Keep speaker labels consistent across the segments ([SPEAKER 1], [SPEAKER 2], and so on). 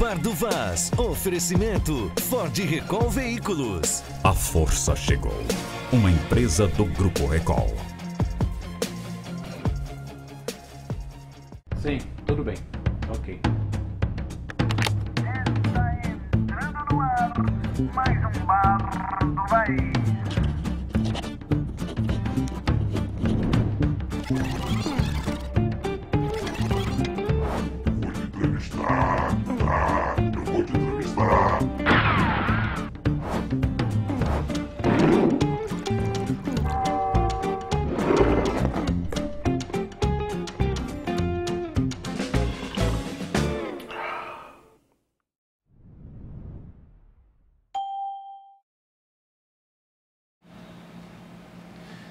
[SPEAKER 1] Bar do Vaz. Oferecimento Ford Recall Veículos.
[SPEAKER 2] A Força chegou. Uma empresa do Grupo Recall.
[SPEAKER 3] Sim, tudo bem. Ok.
[SPEAKER 4] Está entrando no ar mais um Bar do Vaz.
[SPEAKER 5] Eu vou te entrevistar.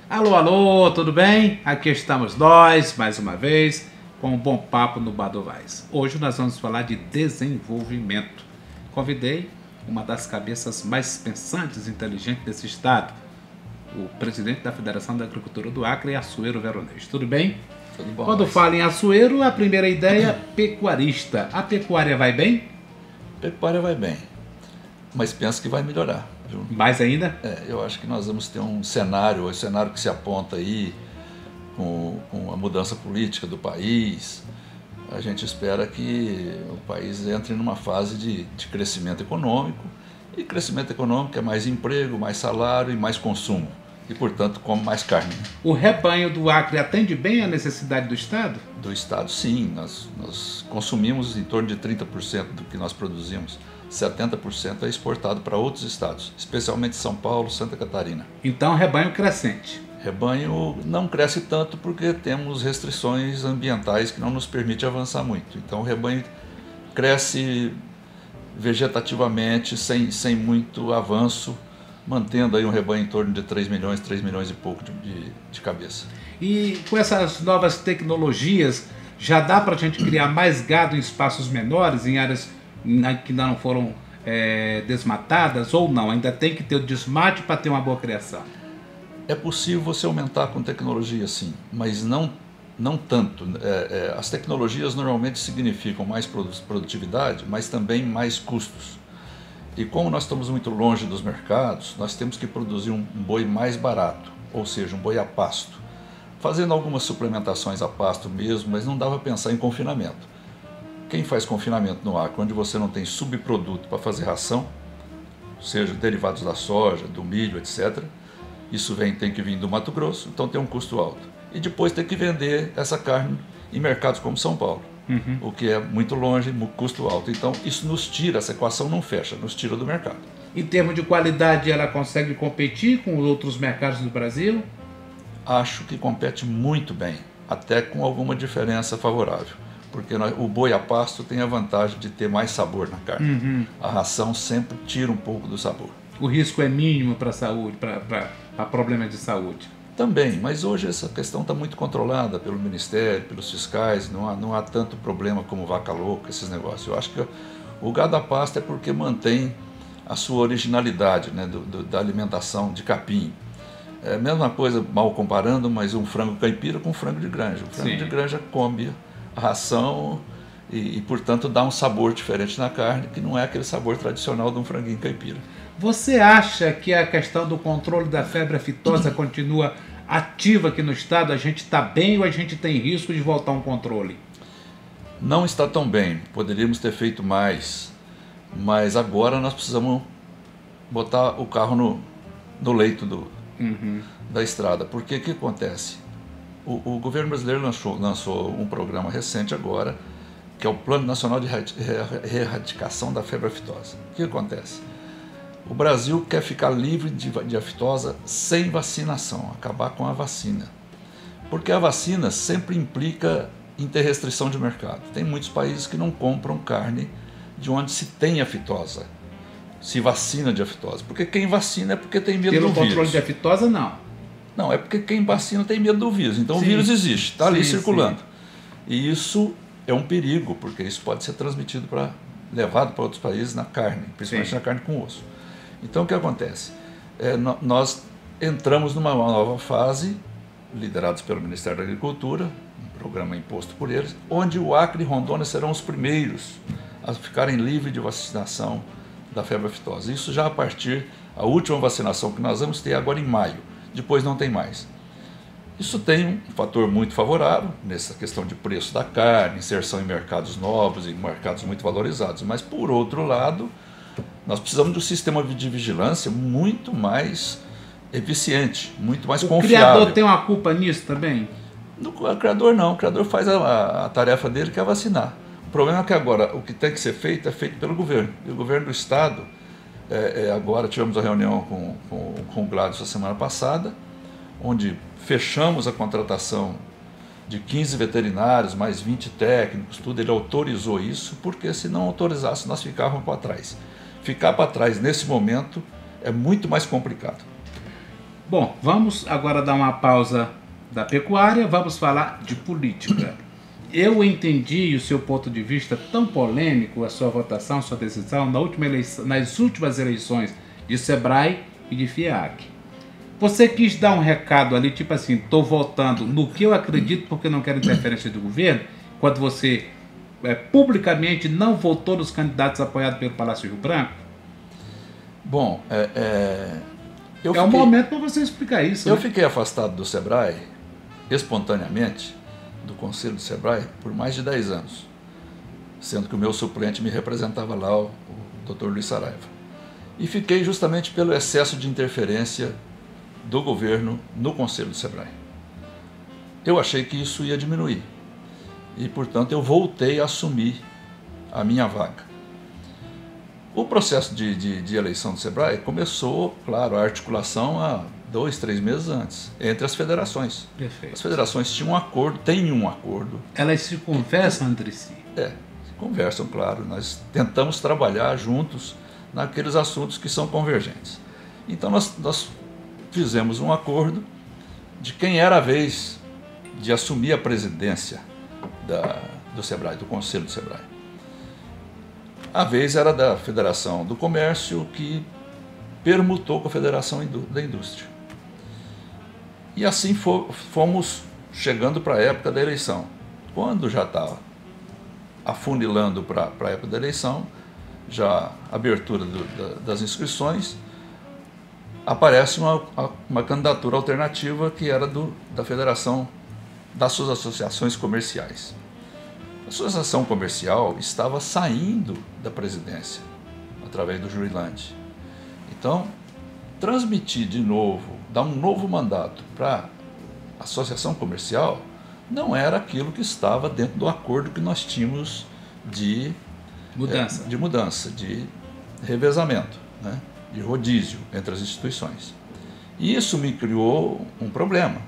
[SPEAKER 3] Alô, alô, tudo bem? Aqui estamos nós, mais uma vez, com um bom papo no Bar do Vaz. Hoje nós vamos falar de desenvolvimento. Convidei uma das cabeças mais pensantes e inteligentes desse estado, o presidente da Federação da Agricultura do Acre, Assuero Veronês. Tudo bem?
[SPEAKER 6] Tudo bom.
[SPEAKER 3] Quando fala em Assuero, a primeira ideia é pecuarista. A pecuária vai bem?
[SPEAKER 6] Pecuária vai bem, mas penso que vai melhorar. Viu?
[SPEAKER 3] Mais ainda?
[SPEAKER 6] Eu acho que nós vamos ter um cenário, o cenário que se aponta aí com a mudança política do país. A gente espera que o país entre numa fase de crescimento econômico, e crescimento econômico é mais emprego, mais salário e mais consumo, e portanto come mais carne.
[SPEAKER 3] O rebanho do Acre atende bem à necessidade do Estado?
[SPEAKER 6] Do Estado, sim, nós consumimos em torno de 30% do que nós produzimos. 70% é exportado para outros estados, especialmente São Paulo, Santa Catarina.
[SPEAKER 3] Então, rebanho crescente.
[SPEAKER 6] Rebanho não cresce tanto porque temos restrições ambientais que não nos permitem avançar muito. Então o rebanho cresce vegetativamente, sem muito avanço, mantendo aí um rebanho em torno de 3 milhões e pouco de cabeça.
[SPEAKER 3] E com essas novas tecnologias, já dá para a gente criar mais gado em espaços menores, em áreas que ainda não foram desmatadas, ou não? Ainda tem que ter o desmate para ter uma boa criação?
[SPEAKER 6] É possível você aumentar com tecnologia, sim, mas não tanto. As tecnologias normalmente significam mais produtividade, mas também mais custos. E como nós estamos muito longe dos mercados, nós temos que produzir um boi mais barato, ou seja, um boi a pasto, fazendo algumas suplementações a pasto mesmo, mas não dá para pensar em confinamento. Quem faz confinamento no Acre, onde você não tem subproduto para fazer ração, seja derivados da soja, do milho, etc., isso tem que vir do Mato Grosso, então tem um custo alto. E depois tem que vender essa carne em mercados como São Paulo, o que é muito longe, custo alto. Então isso nos tira, essa equação não fecha, nos tira do mercado.
[SPEAKER 3] Em termos de qualidade, ela consegue competir com os outros mercados do Brasil?
[SPEAKER 6] Acho que compete muito bem, até com alguma diferença favorável. Porque o boi a pasto tem a vantagem de ter mais sabor na carne. A ração sempre tira um pouco do sabor.
[SPEAKER 3] O risco é mínimo para a saúde, para problemas de saúde?
[SPEAKER 6] Também, mas hoje essa questão está muito controlada pelo Ministério, pelos fiscais, não há tanto problema como vaca louca, esses negócios. Eu acho que o gado a pasto é porque mantém a sua originalidade, né, da alimentação de capim. É a mesma coisa, mal comparando, mas um frango caipira com um frango de granja. O frango de granja come a ração e, portanto, dá um sabor diferente na carne, que não é aquele sabor tradicional de um franguinho caipira.
[SPEAKER 3] Você acha que a questão do controle da febre aftosa continua ativa aqui no estado? A gente está bem ou a gente tem risco de voltar a um controle?
[SPEAKER 6] Não está tão bem, poderíamos ter feito mais, mas agora nós precisamos botar o carro no leito da estrada, porque o que acontece? O governo brasileiro lançou um programa recente agora, que é o Plano Nacional de Erradicação da Febre Aftosa. O que acontece? O Brasil quer ficar livre de aftosa sem vacinação, acabar com a vacina. Porque a vacina sempre implica em ter restrição de mercado. Tem muitos países que não compram carne de onde se tem aftosa, se vacina de aftosa. Porque quem vacina é porque tem medo do vírus.
[SPEAKER 3] Pelo controle de aftosa, não.
[SPEAKER 6] Não, é porque quem vacina tem medo do vírus. Então o vírus existe, está ali circulando. E isso é um perigo, porque isso pode ser transmitido levado para outros países na carne, principalmente na carne com osso. Então o que acontece? Nós entramos numa nova fase, liderados pelo Ministério da Agricultura, um programa imposto por eles, onde o Acre e Rondônia serão os primeiros a ficarem livres de vacinação da febre aftosa. Isso já a partir da última vacinação que nós vamos ter agora em maio, depois não tem mais. Isso tem um fator muito favorável nessa questão de preço da carne, inserção em mercados novos e mercados muito valorizados. Mas, por outro lado, nós precisamos de um sistema de vigilância muito mais eficiente, muito mais confiável.
[SPEAKER 3] O criador tem uma culpa nisso também?
[SPEAKER 6] O criador não, o criador faz a tarefa dele, que é vacinar. O problema é que agora o que tem que ser feito é feito pelo governo. E o governo do estado, agora tivemos a reunião com o Gladys a semana passada, onde fechamos a contratação de 15 veterinários, mais 20 técnicos, tudo. Ele autorizou isso, porque se não autorizasse nós ficávamos para trás. Ficar para trás nesse momento é muito mais complicado.
[SPEAKER 3] Bom, vamos agora dar uma pausa da pecuária, vamos falar de política. Eu entendi o seu ponto de vista tão polêmico, a sua votação, a sua decisão nas últimas eleições de Sebrae e de FIAC. Você quis dar um recado ali, tipo assim, estou votando no que eu acredito porque não quero interferência do governo, quando você publicamente não votou nos candidatos apoiados pelo Palácio Rio Branco?
[SPEAKER 6] Bom,
[SPEAKER 3] um momento para você explicar isso.
[SPEAKER 6] Eu fiquei afastado do Sebrae, espontaneamente, do Conselho do Sebrae, por mais de 10 anos, sendo que o meu suplente me representava lá, o Dr. Luiz Saraiva. E fiquei justamente pelo excesso de interferência do governo no Conselho do Sebrae. Eu achei que isso ia diminuir e, portanto, eu voltei a assumir a minha vaga. O processo de eleição do Sebrae começou, claro, a articulação há 2, 3 meses antes, entre as federações.
[SPEAKER 3] Perfeito.
[SPEAKER 6] As federações tinham um acordo, têm um acordo.
[SPEAKER 3] Elas se conversam entre si?
[SPEAKER 6] Se conversam, claro. Nós tentamos trabalhar juntos naqueles assuntos que são convergentes. Então, nós fizemos um acordo de quem era a vez de assumir a presidência do Sebrae, do Conselho do Sebrae. A vez era da Federação do Comércio, que permutou com a Federação da Indústria. E assim fomos chegando para a época da eleição. Quando já estava afunilando para a época da eleição, já a abertura das inscrições, aparece uma candidatura alternativa que era da Federação das suas associações comerciais. A associação comercial estava saindo da presidência, através do Jurilante. Então, transmitir de novo, dar um novo mandato para a associação comercial, não era aquilo que estava dentro do acordo que nós tínhamos de mudança, de revezamento, né? De rodízio entre as instituições. E isso me criou um problema.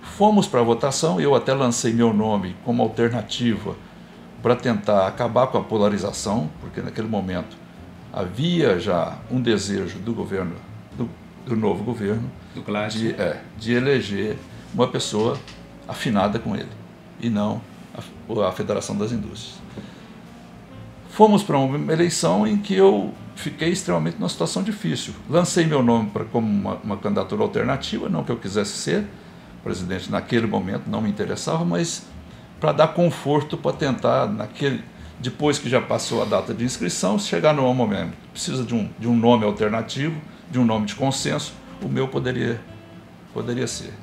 [SPEAKER 6] Fomos para a votação, eu até lancei meu nome como alternativa para tentar acabar com a polarização, porque naquele momento havia já um desejo do governo, do novo governo, de eleger uma pessoa afinada com ele, e não a Federação das Indústrias. Fomos para uma eleição em que eu fiquei extremamente numa situação difícil. Lancei meu nome como uma candidatura alternativa, não que eu quisesse ser presidente naquele momento, não me interessava, mas para dar conforto, para tentar, depois que já passou a data de inscrição, chegar no momento. Precisa de um nome alternativo, de um nome de consenso, o meu poderia ser.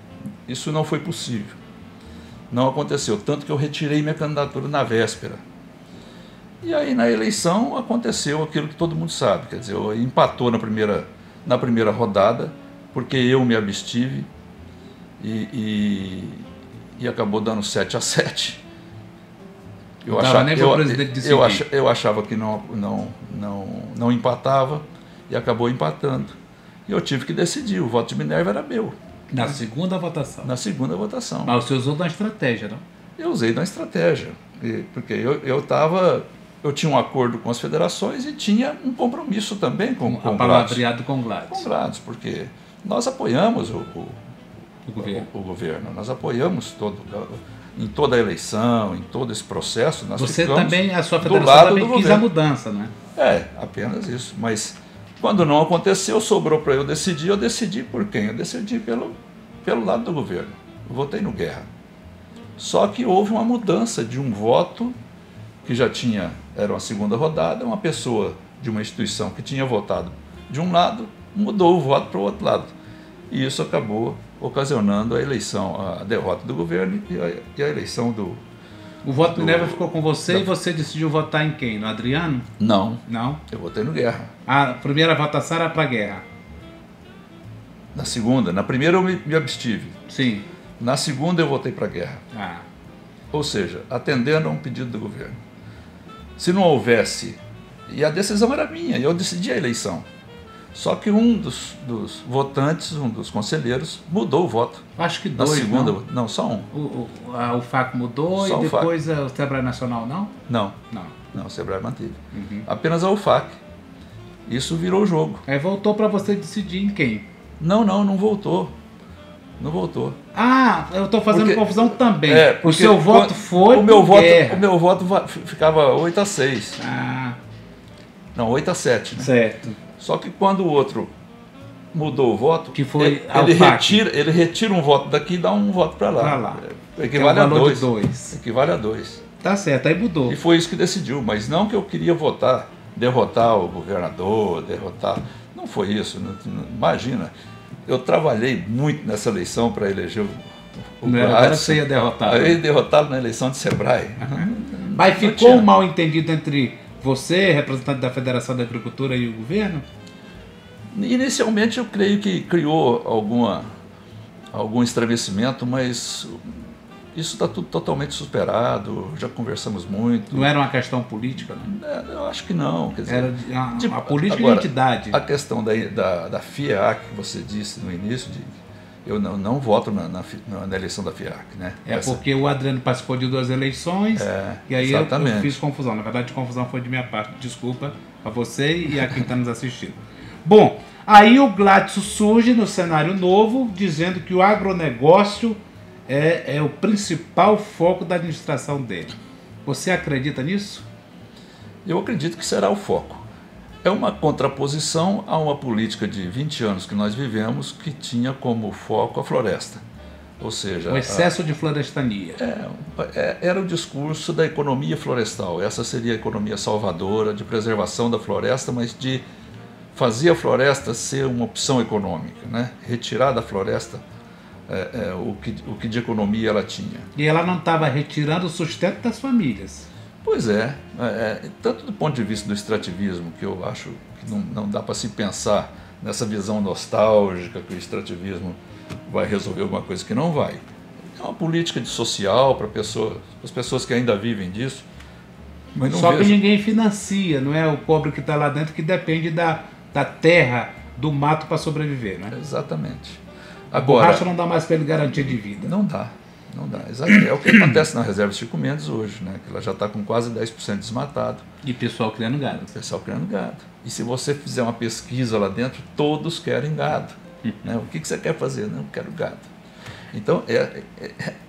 [SPEAKER 6] Isso não foi possível. Não aconteceu, tanto que eu retirei minha candidatura na véspera. E aí na eleição aconteceu aquilo que todo mundo sabe, quer dizer, empatou na primeira rodada, porque eu me abstive e acabou dando 7-7. Eu achava que não empatava e acabou empatando. E eu tive que decidir, o voto de Minerva era meu.
[SPEAKER 3] Na segunda votação?
[SPEAKER 6] Na segunda votação.
[SPEAKER 3] Mas você usou da estratégia, não?
[SPEAKER 6] Eu usei da estratégia, porque eu tinha um acordo com as federações e tinha um compromisso também com o
[SPEAKER 3] palavreado com Gladys.
[SPEAKER 6] Com Gladys, porque nós apoiamos o governo, nós apoiamos em toda a eleição, em todo esse processo. Nós
[SPEAKER 3] Você também, a sua federação também quis a mudança, né?
[SPEAKER 6] Apenas isso, mas quando não aconteceu, sobrou para eu decidi por quem? Eu decidi pelo lado do governo, eu votei no Guerra. Só que houve uma mudança de um voto que era uma segunda rodada, uma pessoa de uma instituição que tinha votado de um lado, mudou o voto para o outro lado. E isso acabou ocasionando a derrota do governo e a eleição do...
[SPEAKER 3] O voto do Minerva ficou com você e você decidiu votar em quem? No Adriano?
[SPEAKER 6] Não.
[SPEAKER 3] Não?
[SPEAKER 6] Eu votei no Guerra.
[SPEAKER 3] A primeira votação era para Guerra.
[SPEAKER 6] Na segunda. Na primeira eu me abstive.
[SPEAKER 3] Sim.
[SPEAKER 6] Na segunda eu votei para Guerra.
[SPEAKER 3] Ah.
[SPEAKER 6] Ou seja, atendendo a um pedido do governo. Se não houvesse... E a decisão era minha, eu decidi a eleição. Só que um dos votantes, um dos conselheiros, mudou o voto.
[SPEAKER 3] Acho que
[SPEAKER 6] Na
[SPEAKER 3] dois,
[SPEAKER 6] segunda,
[SPEAKER 3] não?
[SPEAKER 6] não, só um.
[SPEAKER 3] O FAC mudou
[SPEAKER 6] Só
[SPEAKER 3] e
[SPEAKER 6] o FAC.
[SPEAKER 3] depois o Sebrae Nacional, não?
[SPEAKER 6] Não,
[SPEAKER 3] Não.
[SPEAKER 6] o Sebrae manteve.
[SPEAKER 3] Uhum.
[SPEAKER 6] Apenas a UFAC. Isso virou o jogo.
[SPEAKER 3] Aí voltou para você decidir em quem?
[SPEAKER 6] Não voltou. Não voltou.
[SPEAKER 3] Ah, eu estou fazendo
[SPEAKER 6] Porque-
[SPEAKER 3] confusão também.
[SPEAKER 6] Porque
[SPEAKER 3] o seu voto foi
[SPEAKER 6] o meu
[SPEAKER 3] pro Guerra.
[SPEAKER 6] voto ficava 8-6.
[SPEAKER 3] Ah,
[SPEAKER 6] Não, 8-7, né?
[SPEAKER 3] certo.
[SPEAKER 6] Só que quando o outro mudou o voto,
[SPEAKER 3] Que foi a
[SPEAKER 6] ele
[SPEAKER 3] UFAC.
[SPEAKER 6] retira um voto daqui e dá um voto para lá.
[SPEAKER 3] Pra lá.
[SPEAKER 6] Equivale
[SPEAKER 3] Que é
[SPEAKER 6] a
[SPEAKER 3] o valor
[SPEAKER 6] 2.
[SPEAKER 3] de 2.
[SPEAKER 6] Equivale a 2.
[SPEAKER 3] Tá certo, aí mudou.
[SPEAKER 6] E foi isso que decidiu, mas não que eu queria derrotar o governador, Não foi isso, imagina. Eu trabalhei muito nessa eleição para eleger o
[SPEAKER 3] Não era
[SPEAKER 6] Gladson.
[SPEAKER 3] agora que você ia derrotar.
[SPEAKER 6] Eu ia derrotá-lo na eleição de Sebrae.
[SPEAKER 3] Mas
[SPEAKER 6] Não
[SPEAKER 3] ficou
[SPEAKER 6] tinha.
[SPEAKER 3] um mal entendido entre você, representante da Federação da Agricultura, e o governo?
[SPEAKER 6] Inicialmente eu creio que criou algum estremecimento, mas isso está tudo totalmente superado, já conversamos muito.
[SPEAKER 3] Não era uma questão política, não?
[SPEAKER 6] Eu acho que não. Quer dizer,
[SPEAKER 3] Era a política
[SPEAKER 6] agora,
[SPEAKER 3] de identidade.
[SPEAKER 6] A questão da FIAC, que você disse no início, eu não voto na eleição da FIAC. Né?
[SPEAKER 3] Porque o Adriano participou de 2 eleições e aí eu
[SPEAKER 6] exatamente.
[SPEAKER 3] fiz confusão. Na verdade, a confusão foi de minha parte. Desculpa a você e a quem está nos assistindo. Bom, aí o Gladson surge no cenário novo, dizendo que o agronegócio é o principal foco da administração dele. Você acredita nisso?
[SPEAKER 6] Eu acredito que será o foco. É uma contraposição a uma política de 20 anos que nós vivemos que tinha como foco a floresta. Ou seja,
[SPEAKER 3] O excesso de florestania.
[SPEAKER 6] era o discurso da economia florestal. Essa seria a economia salvadora, de preservação da floresta, mas de fazer a floresta ser uma opção econômica, né? Retirar da floresta o que de economia ela tinha.
[SPEAKER 3] E ela não estava retirando o sustento das famílias.
[SPEAKER 6] Pois tanto do ponto de vista do extrativismo, que eu acho que não dá para se pensar nessa visão nostálgica que o extrativismo vai resolver alguma coisa que não vai. É uma política de social para as pessoas que ainda vivem disso. Mas não
[SPEAKER 3] Só que
[SPEAKER 6] vejo.
[SPEAKER 3] ninguém financia, não é o pobre que está lá dentro que depende da terra, do mato para sobreviver, né?
[SPEAKER 6] Exatamente.
[SPEAKER 3] A
[SPEAKER 6] Agora,
[SPEAKER 3] borracha não dá mais para ele garantia de vida.
[SPEAKER 6] não dá. É o que acontece na reserva Chico Mendes hoje, né? Que ela já está com quase 10% desmatado.
[SPEAKER 3] E pessoal criando gado.
[SPEAKER 6] O pessoal criando gado. E se você fizer uma pesquisa lá dentro, todos querem gado. Né? O que você quer fazer? Não, eu quero gado. Então,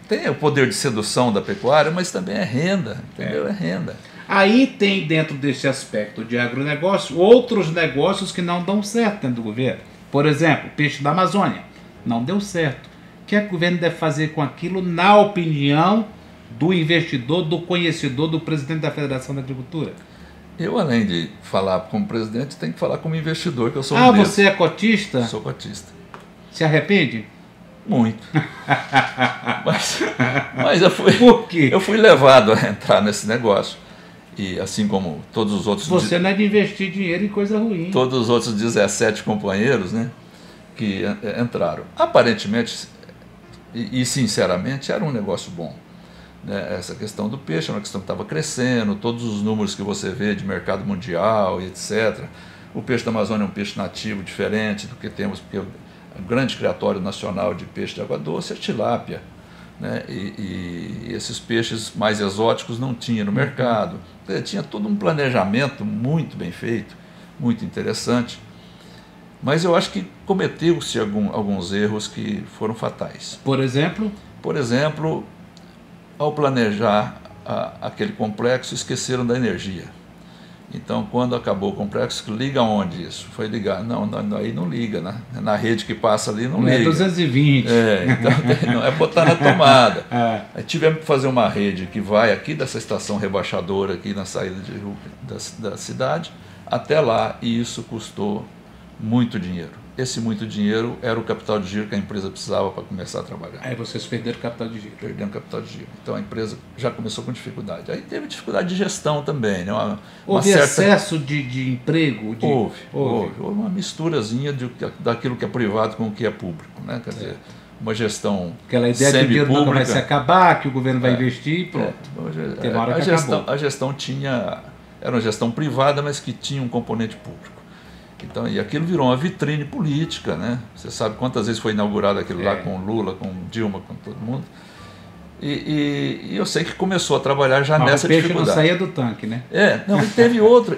[SPEAKER 6] tem o poder de sedução da pecuária, mas também é renda, entendeu? É renda.
[SPEAKER 3] Aí tem dentro desse aspecto de agronegócio outros negócios que não dão certo dentro do governo. Por exemplo, peixe da Amazônia. Não deu certo. O que o governo deve fazer com aquilo, na opinião do investidor, do conhecedor, do presidente da Federação da Agricultura?
[SPEAKER 6] Eu, além de falar como presidente, tenho que falar como investidor, que eu sou um deles.
[SPEAKER 3] Você é cotista?
[SPEAKER 6] Sou cotista.
[SPEAKER 3] Se arrepende?
[SPEAKER 6] Muito. mas
[SPEAKER 3] Por quê?
[SPEAKER 6] eu fui levado a entrar nesse negócio. E assim como todos os outros...
[SPEAKER 3] Você não é de investir dinheiro em coisa ruim.
[SPEAKER 6] Todos os outros 17 companheiros, né, que entraram. Aparentemente e sinceramente era um negócio bom. Né? Essa questão do peixe é uma questão que estava crescendo, todos os números que você vê de mercado mundial e etc. O peixe da Amazônia é um peixe nativo diferente do que temos, porque o grande criatório nacional de peixe de água doce é a tilápia. Né? E esses peixes mais exóticos não tinha no mercado. Tinha todo um planejamento muito bem feito, muito interessante. Mas eu acho que cometeu-se alguns erros que foram fatais.
[SPEAKER 3] Por exemplo?
[SPEAKER 6] Por exemplo, ao planejar aquele complexo, esqueceram da energia. Então, quando acabou o complexo, liga onde isso? Foi ligar. Não, aí não liga, né? Na rede que passa ali não liga.
[SPEAKER 3] É 220.
[SPEAKER 6] Então, não é botar na tomada. Aí tivemos que fazer uma rede que vai aqui dessa estação rebaixadora, aqui na saída da cidade, até lá, e isso custou muito dinheiro. Esse muito dinheiro era o capital de giro que a empresa precisava para começar a trabalhar.
[SPEAKER 3] Aí vocês perderam o capital de giro.
[SPEAKER 6] Perdendo capital de giro. Então a empresa já começou com dificuldade. Aí teve dificuldade de gestão também. Né?
[SPEAKER 3] Houve excesso de emprego?
[SPEAKER 6] Houve uma misturazinha daquilo que é privado com o que é público. Né? Quer dizer, uma gestão
[SPEAKER 3] aquela ideia que o dinheiro nunca vai se acabar, que o governo vai investir e pronto.
[SPEAKER 6] Teve uma hora que a gestão era uma gestão privada, mas que tinha um componente público. Então, e aquilo virou uma vitrine política, né? Você sabe quantas vezes foi inaugurado aquilo lá com Lula, com Dilma, com todo mundo. E eu sei que começou a trabalhar já nessa dificuldade. O peixe não
[SPEAKER 3] saía do tanque, né?
[SPEAKER 6] E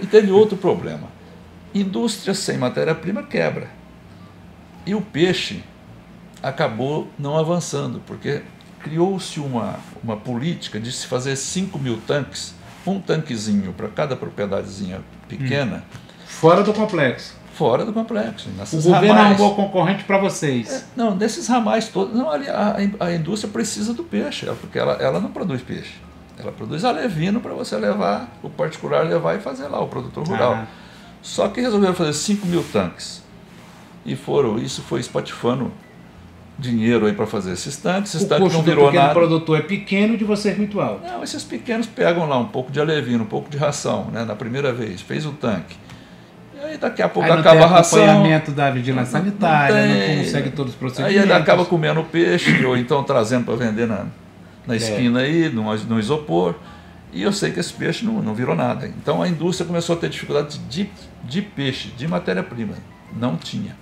[SPEAKER 6] teve outro problema. Indústria sem matéria-prima quebra. E o peixe acabou não avançando, porque criou-se uma política de se fazer 5 mil tanques, um tanquezinho para cada propriedadezinha pequena.
[SPEAKER 3] Fora do complexo.
[SPEAKER 6] Fora do complexo.
[SPEAKER 3] O governo arrumou concorrente para vocês.
[SPEAKER 6] Não, desses ramais todos. Não, a indústria precisa do peixe, porque ela não produz peixe. Ela produz alevino para você levar, o particular levar e fazer lá, o produtor rural. Só que resolveram fazer 5 mil tanques. E isso foi espatifando dinheiro aí para fazer esses tanques. Esses tanques não virou nada.
[SPEAKER 3] O produtor é pequeno, de você é muito alto.
[SPEAKER 6] Não, esses pequenos pegam lá um pouco de alevino, um pouco de ração, né, na primeira vez, fez o tanque. E aí daqui a pouco acaba a ração.
[SPEAKER 3] Acompanhamento da vigilância sanitária, não consegue todos os procedimentos.
[SPEAKER 6] Aí ele acaba comendo peixe, ou então trazendo para vender na esquina aí, no isopor. E eu sei que esse peixe não virou nada. Então a indústria começou a ter dificuldade de peixe, de matéria-prima. Não tinha.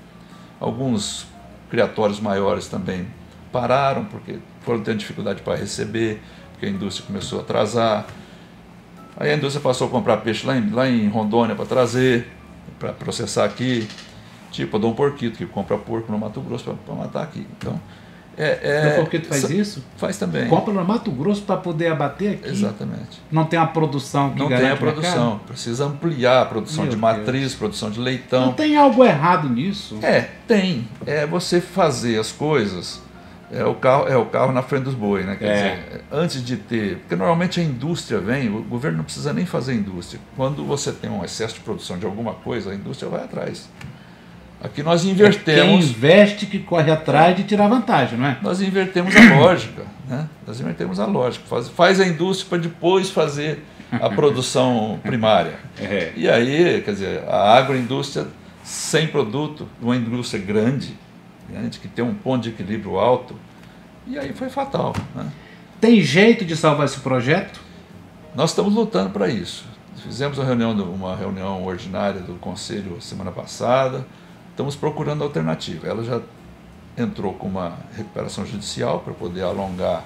[SPEAKER 6] Alguns criatórios maiores também pararam, porque foram tendo dificuldade para receber, porque a indústria começou a atrasar. Aí a indústria passou a comprar peixe lá em Rondônia para trazer, para processar aqui, tipo a Dom Porquito, que compra porco no Mato Grosso para matar aqui. Então,
[SPEAKER 3] o Porquito faz isso?
[SPEAKER 6] Faz também.
[SPEAKER 3] Compra no Mato Grosso para poder abater aqui?
[SPEAKER 6] Exatamente.
[SPEAKER 3] Não tem a produção que garante.
[SPEAKER 6] Não tem a produção. Precisa ampliar a produção de matriz, produção de leitão.
[SPEAKER 3] Não tem algo errado nisso?
[SPEAKER 6] Tem. É você fazer as coisas. O carro na frente dos bois, né? Quer dizer, antes de ter. Porque normalmente a indústria vem, o governo não precisa nem fazer indústria. Quando você tem um excesso de produção de alguma coisa, a indústria vai atrás. Aqui nós invertemos.
[SPEAKER 3] Quem investe que corre atrás de tirar vantagem, não é?
[SPEAKER 6] Nós invertemos a lógica, né? Nós invertemos a lógica. Faz a indústria para depois fazer a produção primária. E aí, quer dizer, a agroindústria sem produto, uma indústria grande, que tem um ponto de equilíbrio alto, e aí foi fatal. Né?
[SPEAKER 3] Tem jeito de salvar esse projeto?
[SPEAKER 6] Nós estamos lutando para isso. Fizemos uma reunião ordinária do Conselho semana passada, estamos procurando alternativa. Ela já entrou com uma recuperação judicial para poder alongar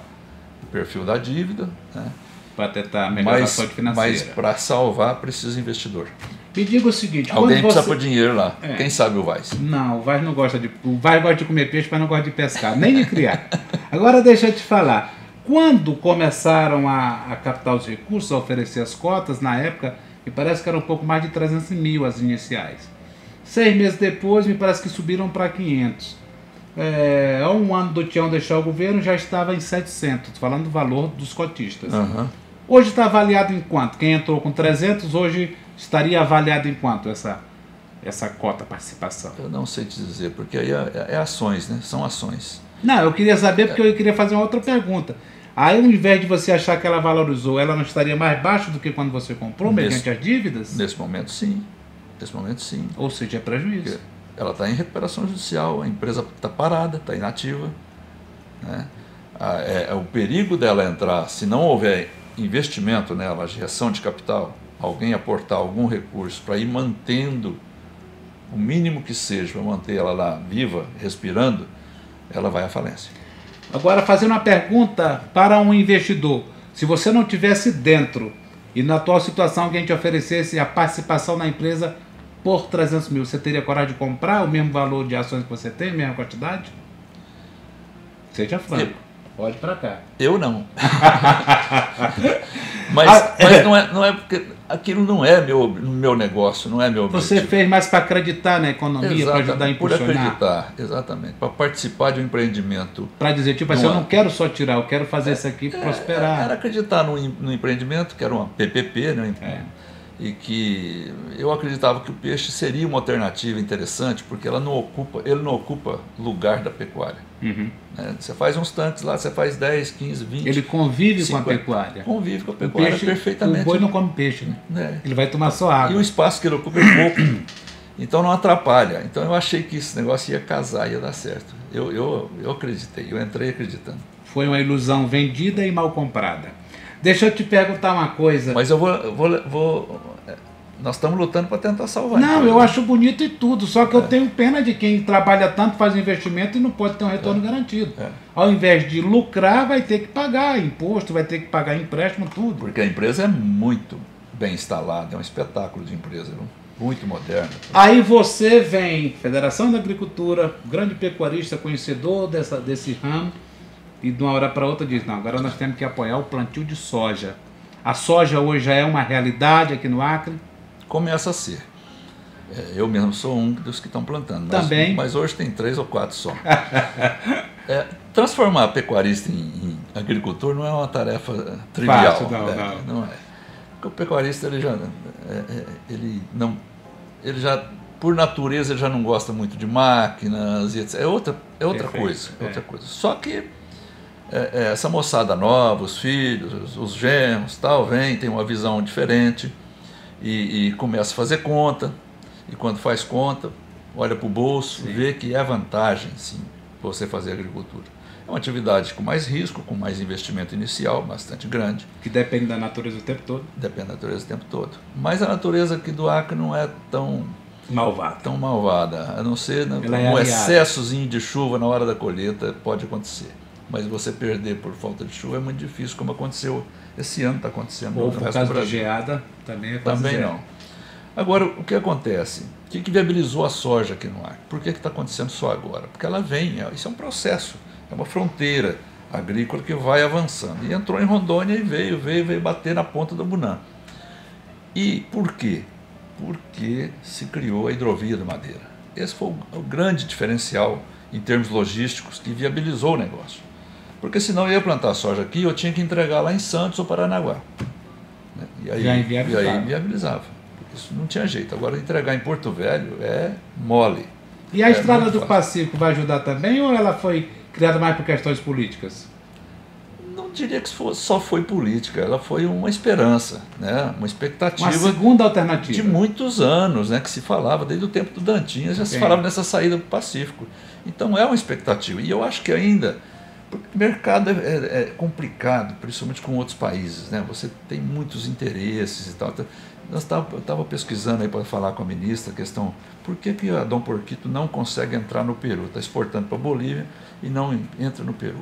[SPEAKER 6] o perfil da dívida, né?
[SPEAKER 3] Para tentar melhorar a saúde financeira.
[SPEAKER 6] Mas para salvar precisa investidor.
[SPEAKER 3] Me diga o seguinte,
[SPEAKER 6] alguém precisa pôr dinheiro lá. Quem sabe o Vaz?
[SPEAKER 3] Não, o Vaz não gosta de. O Vaz gosta de comer peixe, mas não gosta de pescar, nem de criar. Agora deixa eu te falar. Quando começaram a captar os recursos, a oferecer as cotas, na época, me parece que era um pouco mais de 300 mil as iniciais. 6 meses depois, me parece que subiram para 500. Há um ano do Tião deixar o governo, já estava em 700, falando do valor dos cotistas. Hoje está avaliado em quanto? Quem entrou com 300, hoje estaria avaliado em quanto essa cota participação?
[SPEAKER 6] Eu não sei te dizer, porque aí é ações, né? São ações.
[SPEAKER 3] Não, eu queria saber porque eu queria fazer uma outra pergunta. Aí, ao invés de você achar que ela valorizou, ela não estaria mais baixa do que quando você comprou, mediante as dívidas?
[SPEAKER 6] Nesse momento, sim. Nesse momento, sim.
[SPEAKER 3] Ou seja, é prejuízo.
[SPEAKER 6] Porque ela está em recuperação judicial, a empresa está parada, está inativa. Né? O perigo dela entrar, se não houver investimento nela, geração de capital, alguém aportar algum recurso para ir mantendo o mínimo que seja, para manter ela lá viva, respirando, ela vai à falência.
[SPEAKER 3] Agora, fazendo uma pergunta para um investidor. Se você não tivesse dentro e na atual situação alguém te oferecesse a participação na empresa por 300 mil, você teria coragem de comprar o mesmo valor de ações que você tem, a mesma quantidade? Seja franco. Pode ir para cá.
[SPEAKER 6] Eu não. Mas não é porque aquilo não é meu negócio, não é meu objetivo.
[SPEAKER 3] Você fez mais para acreditar na economia, para ajudar a impulsionar.
[SPEAKER 6] Por acreditar, exatamente. Para participar de um empreendimento.
[SPEAKER 3] Para dizer, tipo assim, eu não quero só tirar, eu quero fazer isso aqui prosperar.
[SPEAKER 6] Era acreditar no empreendimento, que era uma PPP, né? E que eu acreditava que o peixe seria uma alternativa interessante, porque ele não ocupa lugar da pecuária.
[SPEAKER 3] Uhum.
[SPEAKER 6] Você faz uns tanques lá, você faz 10, 15, 20.
[SPEAKER 3] Ele convive
[SPEAKER 6] 50,
[SPEAKER 3] com a pecuária.
[SPEAKER 6] Convive com a pecuária
[SPEAKER 3] peixe,
[SPEAKER 6] perfeitamente.
[SPEAKER 3] O boi não come peixe, né? Ele vai tomar só água.
[SPEAKER 6] E o espaço que ele ocupa é pouco, então não atrapalha. Então eu achei que esse negócio ia casar, ia dar certo. Eu acreditei, eu entrei acreditando.
[SPEAKER 3] Foi uma ilusão vendida e mal comprada. Deixa eu te perguntar uma coisa.
[SPEAKER 6] Mas eu vou nós estamos lutando para tentar salvar.
[SPEAKER 3] Não, eu acho bonito e tudo, só que eu tenho pena de quem trabalha tanto, faz investimento e não pode ter um retorno garantido. Ao invés de lucrar, vai ter que pagar imposto, vai ter que pagar empréstimo, tudo.
[SPEAKER 6] Porque a empresa é muito bem instalada, é um espetáculo de empresa, muito moderna.
[SPEAKER 3] Aí você vem, Federação da Agricultura, grande pecuarista, conhecedor desse ramo, e de uma hora para outra diz, não, agora nós temos que apoiar o plantio de soja. A soja hoje já é uma realidade aqui no Acre?
[SPEAKER 6] Começa a ser. Eu mesmo sou um dos que estão plantando.
[SPEAKER 3] Também.
[SPEAKER 6] Mas hoje tem 3 ou 4 só. Transformar pecuarista em agricultor não é uma tarefa trivial.
[SPEAKER 3] Fácil, não
[SPEAKER 6] é. Porque o pecuarista, ele já, por natureza, ele já não gosta muito de máquinas e etc. É outra coisa. Só que essa moçada nova, os filhos, os genros, tem uma visão diferente e começa a fazer conta. E quando faz conta, olha para o bolso, vê que é vantagem, sim, você fazer agricultura. É uma atividade com mais risco, com mais investimento inicial, bastante grande.
[SPEAKER 3] Que depende da natureza o tempo todo.
[SPEAKER 6] Depende da natureza o tempo todo. Mas a natureza aqui do Acre não é tão malvada. A não ser um excessozinho de chuva na hora da colheita pode acontecer. Mas você perder por falta de chuva é muito difícil, como aconteceu esse ano, está acontecendo
[SPEAKER 3] ou no resto do Brasil. De geada também é quase
[SPEAKER 6] também
[SPEAKER 3] zero.
[SPEAKER 6] Não. Agora, o que acontece? O que viabilizou a soja aqui no Acre? Por que está acontecendo só agora? Porque ela vem, isso é um processo, é uma fronteira agrícola que vai avançando. E entrou em Rondônia e veio bater na ponta do Bunã. E por quê? Porque se criou a hidrovia da Madeira. Esse foi o grande diferencial em termos logísticos que viabilizou o negócio. Porque senão eu ia plantar soja aqui, eu tinha que entregar lá em Santos ou Paranaguá. E aí viabilizava. Isso não tinha jeito. Agora, entregar em Porto Velho é mole.
[SPEAKER 3] E a Estrada do Pacífico vai ajudar também ou ela foi criada mais por questões políticas?
[SPEAKER 6] Não diria que só foi política, ela foi uma esperança, né? Uma expectativa.
[SPEAKER 3] Uma segunda alternativa.
[SPEAKER 6] De muitos anos, né? Que se falava, desde o tempo do Dantinhas, já se falava nessa saída do Pacífico. Então é uma expectativa. E eu acho que ainda, porque o mercado é complicado, principalmente com outros países, né? Você tem muitos interesses e tal. Eu estava pesquisando aí para falar com a ministra a questão, por que a Dom Porquito não consegue entrar no Peru? Está exportando para a Bolívia e não entra no Peru.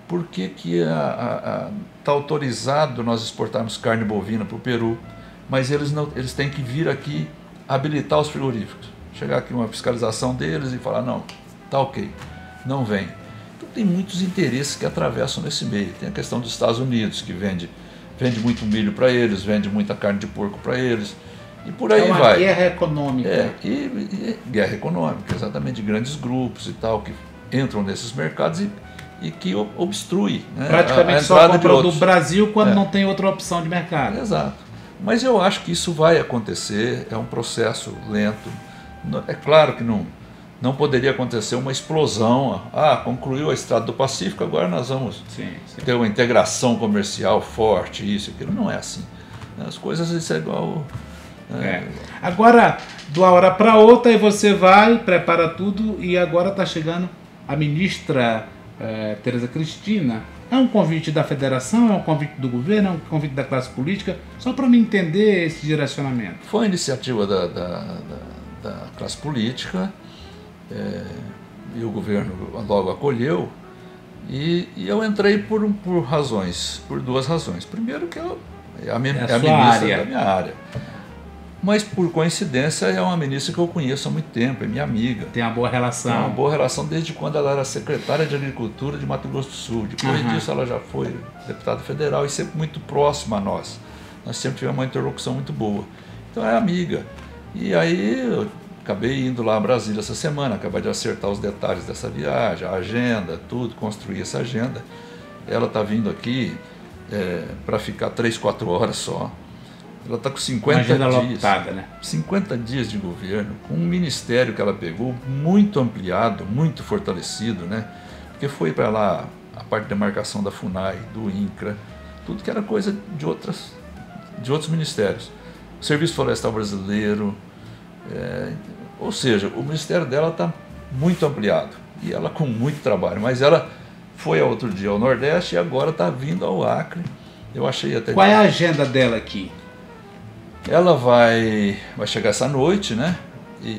[SPEAKER 6] Por que está autorizado nós exportarmos carne bovina para o Peru, mas eles têm que vir aqui habilitar os frigoríficos? Chegar aqui uma fiscalização deles e falar, não, tá ok, não vem. Então tem muitos interesses que atravessam nesse meio. Tem a questão dos Estados Unidos, que vende muito milho para eles, vende muita carne de porco para eles, e por aí vai. É uma
[SPEAKER 3] guerra econômica.
[SPEAKER 6] Guerra econômica, exatamente, de grandes grupos e tal, que entram nesses mercados e que obstrui, né,
[SPEAKER 3] praticamente só compra do Brasil quando não tem outra opção de mercado.
[SPEAKER 6] Exato. Mas eu acho que isso vai acontecer, é um processo lento. É claro que não poderia acontecer uma explosão. Concluiu a Estrada do Pacífico, agora nós vamos ter uma integração comercial forte, isso e aquilo. Não é assim. As coisas, isso é igual...
[SPEAKER 3] Agora, de uma hora para outra, aí você vai, prepara tudo, e agora está chegando a ministra Tereza Cristina. É um convite da federação, é um convite do governo, é um convite da classe política, só para me entender esse direcionamento.
[SPEAKER 6] Foi a iniciativa da classe política, e o governo logo acolheu, e eu entrei por duas razões. Primeiro que é a ministra da minha área. Mas, por coincidência, é uma ministra que eu conheço há muito tempo, é minha amiga.
[SPEAKER 3] Tem uma boa relação.
[SPEAKER 6] Tem uma boa relação desde quando ela era secretária de Agricultura de Mato Grosso do Sul. Depois disso, ela já foi deputada federal e sempre muito próxima a nós. Nós sempre tivemos uma interlocução muito boa. Então, é amiga. E aí, eu acabei indo lá a Brasília essa semana, acabei de acertar os detalhes dessa viagem, a agenda, tudo, construir essa agenda. Ela está vindo aqui para ficar 3, 4 horas só. Ela está com 50 dias,
[SPEAKER 3] lotada, né?
[SPEAKER 6] 50 dias de governo, com um ministério que ela pegou muito ampliado, muito fortalecido, né? Porque foi para lá a parte de demarcação da FUNAI, do INCRA, tudo que era coisa de outros ministérios. O Serviço Florestal Brasileiro, ou seja, o ministério dela está muito ampliado e ela com muito trabalho, mas ela foi ao outro dia ao Nordeste e agora está vindo ao Acre. Eu achei até...
[SPEAKER 3] Qual é a agenda dela aqui?
[SPEAKER 6] Ela vai chegar essa noite, né?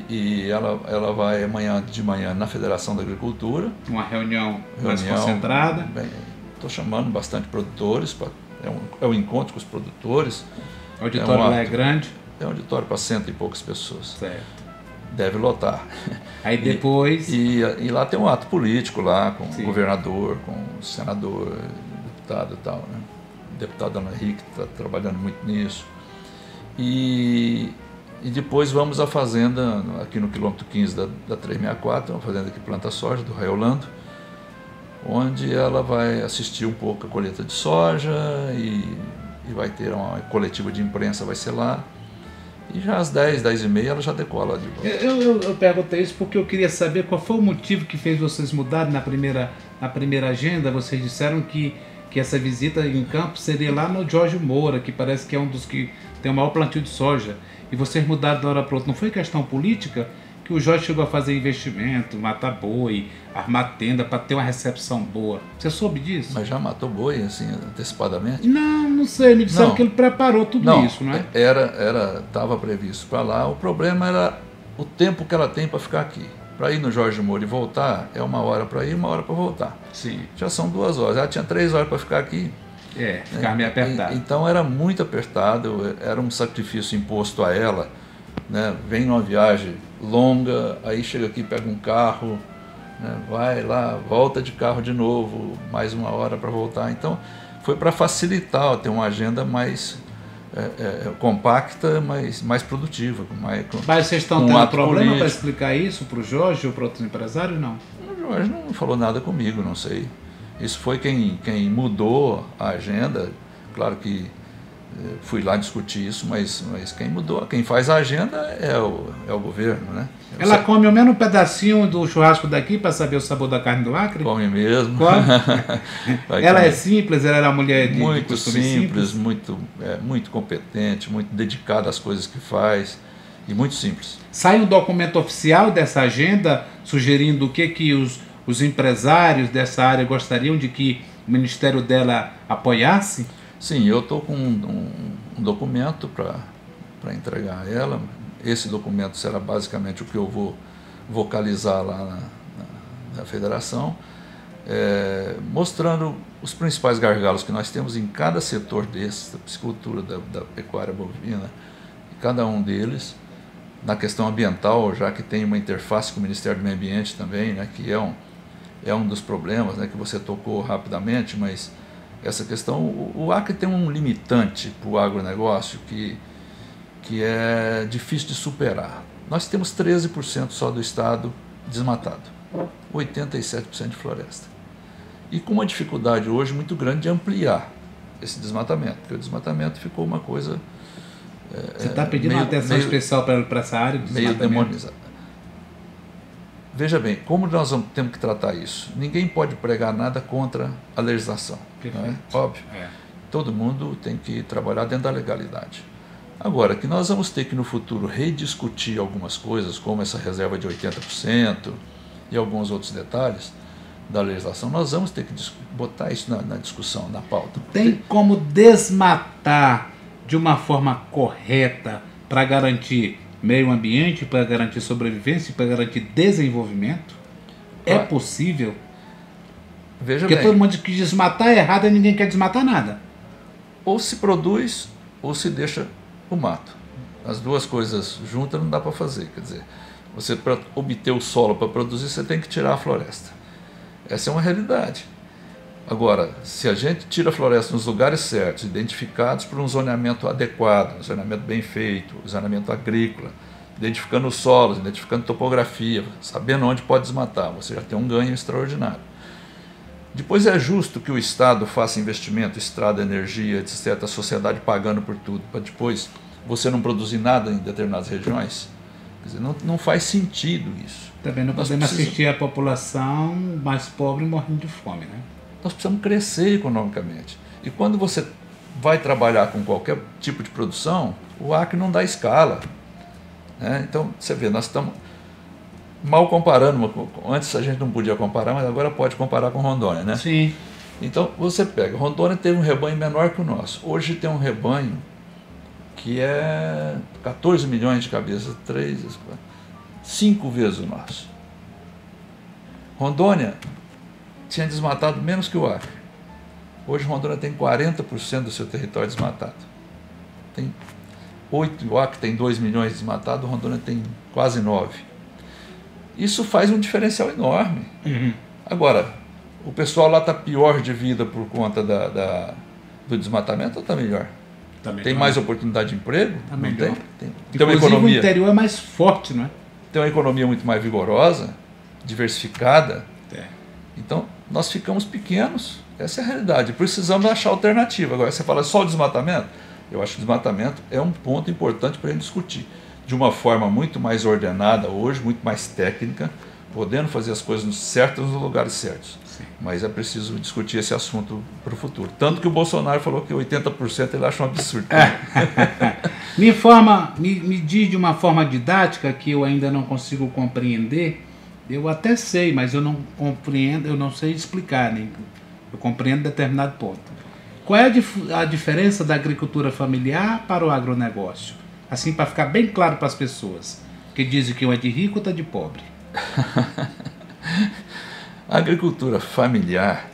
[SPEAKER 6] E ela vai amanhã de manhã na Federação da Agricultura.
[SPEAKER 3] Uma reunião mais concentrada.
[SPEAKER 6] Estou chamando bastante produtores, é um encontro com os produtores.
[SPEAKER 3] O auditório lá é grande?
[SPEAKER 6] É um auditório para 100 e poucas pessoas.
[SPEAKER 3] Certo.
[SPEAKER 6] Deve lotar.
[SPEAKER 3] Aí depois...
[SPEAKER 6] E lá tem um ato político lá, com o governador, com o senador, deputado e tal, né? O deputado Ana Henrique está trabalhando muito nisso. E depois vamos à fazenda, aqui no quilômetro 15 da 364, uma fazenda que planta soja, do Raiolando, onde ela vai assistir um pouco a colheita de soja e vai ter uma coletiva de imprensa, vai ser lá. E já às 10, 10 e meia ela já decola de volta.
[SPEAKER 3] Eu perguntei isso porque eu queria saber qual foi o motivo que fez vocês mudarem na primeira agenda. Vocês disseram que essa visita em campo seria lá no Jorge Moura, que parece que é um dos que tem o maior plantio de soja. E vocês mudaram de uma hora para outra. Não foi questão política? Que o Jorge chegou a fazer investimento, matar boi, armar tenda para ter uma recepção boa. Você soube disso?
[SPEAKER 6] Mas já matou boi, assim, antecipadamente?
[SPEAKER 3] Não sei. Me disseram que ele preparou tudo isso, não é?
[SPEAKER 6] Estava previsto para lá. O problema era o tempo que ela tem para ficar aqui. Para ir no Jorge Moura e voltar, é 1 hora para ir, 1 hora para voltar.
[SPEAKER 3] Sim.
[SPEAKER 6] Já são 2 horas. Ela tinha 3 horas para ficar aqui.
[SPEAKER 3] Ficar meio apertado.
[SPEAKER 6] Então era muito apertado, era um sacrifício imposto a ela, né? Vem numa viagem longa, aí chega aqui, pega um carro, né? Vai lá, volta de carro de novo, mais 1 hora para voltar. Então foi para facilitar, ter uma agenda mais compacta, mais produtiva.
[SPEAKER 3] Mas vocês estão tendo problema para explicar isso para o Jorge ou para outros empresários? Não?
[SPEAKER 6] O Jorge não falou nada comigo, não sei. Isso foi quem mudou a agenda. Claro que fui lá discutir isso, mas quem faz a agenda é o governo, né?
[SPEAKER 3] Ela come ao menos um pedacinho do churrasco daqui para saber o sabor da carne do Acre?
[SPEAKER 6] Come mesmo.
[SPEAKER 3] Come? Ela é simples, ela era uma mulher de
[SPEAKER 6] muito
[SPEAKER 3] costume simples,
[SPEAKER 6] muito competente, muito dedicada às coisas que faz e muito simples.
[SPEAKER 3] Sai um documento oficial dessa agenda sugerindo o que os empresários dessa área gostariam de que o ministério dela apoiasse?
[SPEAKER 6] Sim, eu estou com um documento para entregar a ela. Esse documento será basicamente o que eu vou vocalizar lá na federação, mostrando os principais gargalos que nós temos em cada setor desse, da piscicultura, da pecuária bovina, cada um deles, na questão ambiental, já que tem uma interface com o Ministério do Meio Ambiente também, né, que é um dos problemas, né, que você tocou rapidamente, mas essa questão, o Acre tem um limitante para o agronegócio que é difícil de superar. Nós temos 13% só do estado desmatado, 87% de floresta. E com uma dificuldade hoje muito grande de ampliar esse desmatamento, porque o desmatamento ficou uma coisa...
[SPEAKER 3] Você está pedindo uma atenção especial para essa área de
[SPEAKER 6] meio demonizada. Veja bem, como nós temos que tratar isso? Ninguém pode pregar nada contra a legislação. Não é? Óbvio. Todo mundo tem que trabalhar dentro da legalidade. Agora, que nós vamos ter que no futuro rediscutir algumas coisas, como essa reserva de 80% e alguns outros detalhes da legislação, nós vamos ter que botar isso na discussão, na pauta.
[SPEAKER 3] Tem como desmatar de uma forma correta para garantir meio ambiente, para garantir sobrevivência, para garantir desenvolvimento? É possível?
[SPEAKER 6] Veja
[SPEAKER 3] Porque
[SPEAKER 6] bem,
[SPEAKER 3] todo mundo diz que desmatar é errado e ninguém quer desmatar nada.
[SPEAKER 6] ou se produz ou se deixa o mato. As duas coisas juntas não dá para fazer. Quer dizer, você para obter o solo para produzir, você tem que tirar a floresta. Essa é uma realidade. Agora, se a gente tira a floresta nos lugares certos, identificados por um zoneamento adequado, um zoneamento bem feito, um zoneamento agrícola, identificando os solos, identificando topografia, sabendo onde pode desmatar, você já tem um ganho extraordinário. Depois é justo que o Estado faça investimento, estrada, energia, etc., a sociedade pagando por tudo, para depois você não produzir nada em determinadas regiões? Quer dizer, não faz sentido isso.
[SPEAKER 3] Também não podemos assistir a população mais pobre morrendo de fome, né?
[SPEAKER 6] Nós precisamos crescer economicamente. E quando você vai trabalhar com qualquer tipo de produção, o Acre não dá escala. Né? Então, você vê, nós estamos mal comparando. Antes a gente não podia comparar, mas agora pode comparar com Rondônia, né?
[SPEAKER 3] Sim.
[SPEAKER 6] Então, você pega, Rondônia teve um rebanho menor que o nosso. Hoje tem um rebanho que é 14 milhões de cabeças, 5 vezes o nosso. Rondônia tinha desmatado menos que o Acre. Hoje Rondônia tem 40% do seu território desmatado. Tem 8, o Acre tem 2 milhões desmatados, Rondônia tem quase 9. Isso faz um diferencial enorme.
[SPEAKER 3] Uhum.
[SPEAKER 6] Agora, o pessoal lá está pior de vida por conta do desmatamento ou está melhor? Tem mais oportunidade de emprego?
[SPEAKER 3] Tá
[SPEAKER 6] não
[SPEAKER 3] melhor.
[SPEAKER 6] tem uma
[SPEAKER 3] Inclusive
[SPEAKER 6] economia,
[SPEAKER 3] o interior é mais forte, não é?
[SPEAKER 6] tem uma economia muito mais vigorosa, diversificada.
[SPEAKER 3] É.
[SPEAKER 6] Então, nós ficamos pequenos. Essa é a realidade. Precisamos achar alternativa. Agora, você fala só o desmatamento? Eu acho que o desmatamento é um ponto importante para a gente discutir. De uma forma muito mais ordenada hoje, muito mais técnica, podendo fazer as coisas certas nos lugares certos.
[SPEAKER 3] Sim.
[SPEAKER 6] Mas é preciso discutir esse assunto para o futuro. Tanto que o Bolsonaro falou que 80% ele acha um absurdo.
[SPEAKER 3] Me diz de uma forma didática que eu ainda não consigo compreender. Eu até sei, mas eu não compreendo, eu não sei explicar, nem eu compreendo determinado ponto. Qual é a diferença da agricultura familiar para o agronegócio? Assim, para ficar bem claro para as pessoas que dizem que um é de rico, outro é de pobre.
[SPEAKER 6] A agricultura familiar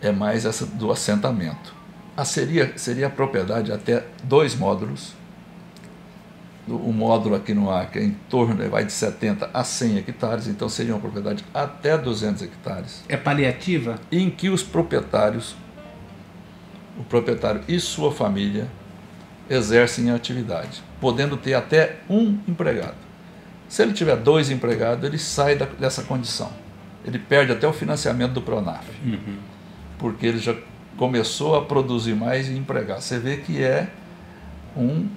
[SPEAKER 6] é mais essa do assentamento. Seria a propriedade até 2 módulos. O módulo aqui no Acre é em torno, vai de 70 a 100 hectares, então seria uma propriedade até 200 hectares.
[SPEAKER 3] É paliativa?
[SPEAKER 6] Em que o proprietário e sua família exercem a atividade, podendo ter até 1 empregado. Se ele tiver 2 empregados, ele sai dessa condição. Ele perde até o financiamento do Pronaf, porque ele já começou a produzir mais e empregar. Você vê que é um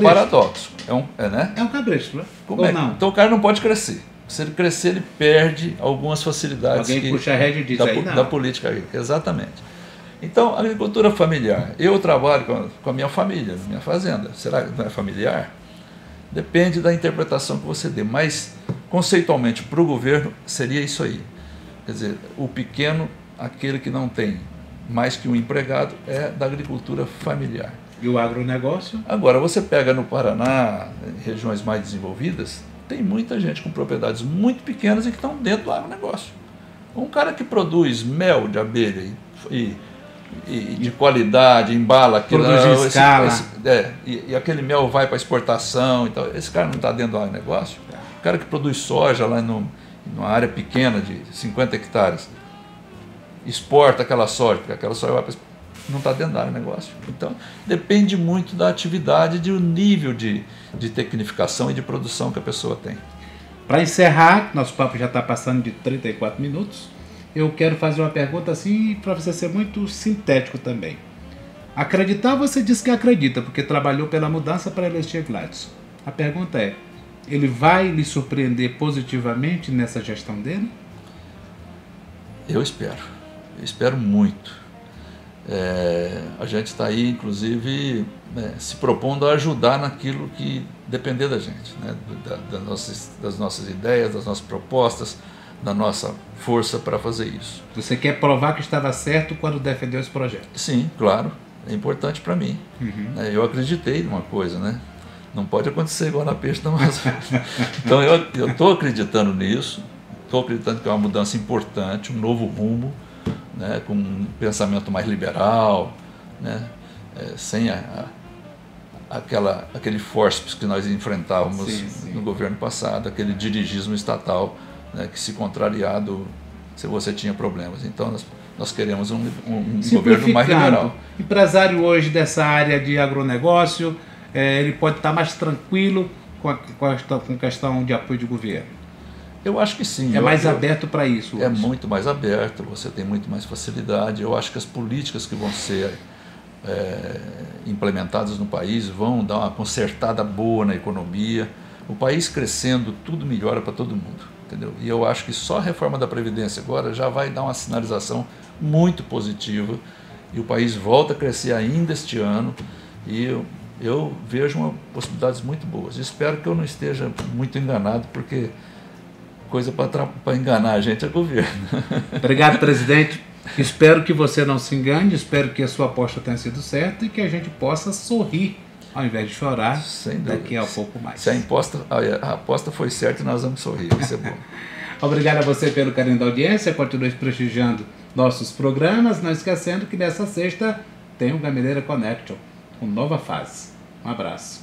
[SPEAKER 6] paradoxo. Né?
[SPEAKER 3] É um cabresto, né?
[SPEAKER 6] Ou não? Então o cara não pode crescer. Se ele crescer, ele perde algumas facilidades
[SPEAKER 3] puxa a rédea e diz
[SPEAKER 6] da política agrícola. Exatamente. Então, a agricultura familiar. Eu trabalho com a minha família, na minha fazenda. Será que não é familiar? Depende da interpretação que você dê. Mas, conceitualmente, para o governo, seria isso aí. Quer dizer, o pequeno, aquele que não tem mais que um empregado, é da agricultura familiar.
[SPEAKER 3] E o agronegócio?
[SPEAKER 6] Agora, você pega no Paraná, em regiões mais desenvolvidas, tem muita gente com propriedades muito pequenas e que estão dentro do agronegócio. Um cara que produz mel de abelha e de qualidade, embala aquilo,
[SPEAKER 3] produz em escala.
[SPEAKER 6] E aquele mel vai para exportação, então esse cara não está dentro do agronegócio. O cara que produz soja lá numa área pequena de 50 hectares, exporta aquela soja, porque aquela soja vai para não está dentro do agronegócio. Então, depende muito da atividade e do nível de tecnificação e de produção que a pessoa tem.
[SPEAKER 3] Para encerrar, nosso papo já está passando de 34 minutos, eu quero fazer uma pergunta assim para você ser muito sintético também. Acreditar, você diz que acredita, porque trabalhou pela mudança para eleger Gladys. A pergunta é, ele vai lhe surpreender positivamente nessa gestão dele?
[SPEAKER 6] Eu espero muito. A gente está aí, inclusive, se propondo a ajudar naquilo que depender da gente, né? das nossas ideias, das nossas propostas, da nossa força para fazer isso.
[SPEAKER 3] Você quer provar que estava certo quando defendeu esse projeto?
[SPEAKER 6] Sim, claro, é importante para mim. Eu acreditei numa coisa, né? Não pode acontecer igual na peixe da Amazônia. Então eu estou acreditando nisso, estou acreditando que é uma mudança importante, um novo rumo, né, com um pensamento mais liberal, né, sem aquele forceps que nós enfrentávamos
[SPEAKER 3] Sim.
[SPEAKER 6] no governo passado, aquele dirigismo estatal, né, que, se contrariado, se você tinha problemas. Então nós queremos um governo mais liberal.
[SPEAKER 3] Empresário hoje dessa área de agronegócio, ele pode estar mais tranquilo com questão de apoio de governo?
[SPEAKER 6] Eu acho que sim.
[SPEAKER 3] É mais aberto para isso hoje.
[SPEAKER 6] É muito mais aberto, você tem muito mais facilidade. Eu acho que as políticas que vão ser implementadas no país vão dar uma consertada boa na economia. O país crescendo, tudo melhora para todo mundo, entendeu? E eu acho que só a reforma da Previdência agora já vai dar uma sinalização muito positiva e o país volta a crescer ainda este ano e eu vejo possibilidades muito boas. Espero que eu não esteja muito enganado, porque coisa para enganar a gente é governo.
[SPEAKER 3] Obrigado, presidente. Espero que você não se engane, espero que a sua aposta tenha sido certa e que a gente possa sorrir ao invés de chorar daqui a pouco mais.
[SPEAKER 6] Se a aposta foi certa, nós vamos sorrir, vai ser bom.
[SPEAKER 3] Obrigado a você pelo carinho da audiência, continue prestigiando nossos programas, não esquecendo que nessa sexta tem o Gameleira Connection, com nova fase. Um abraço.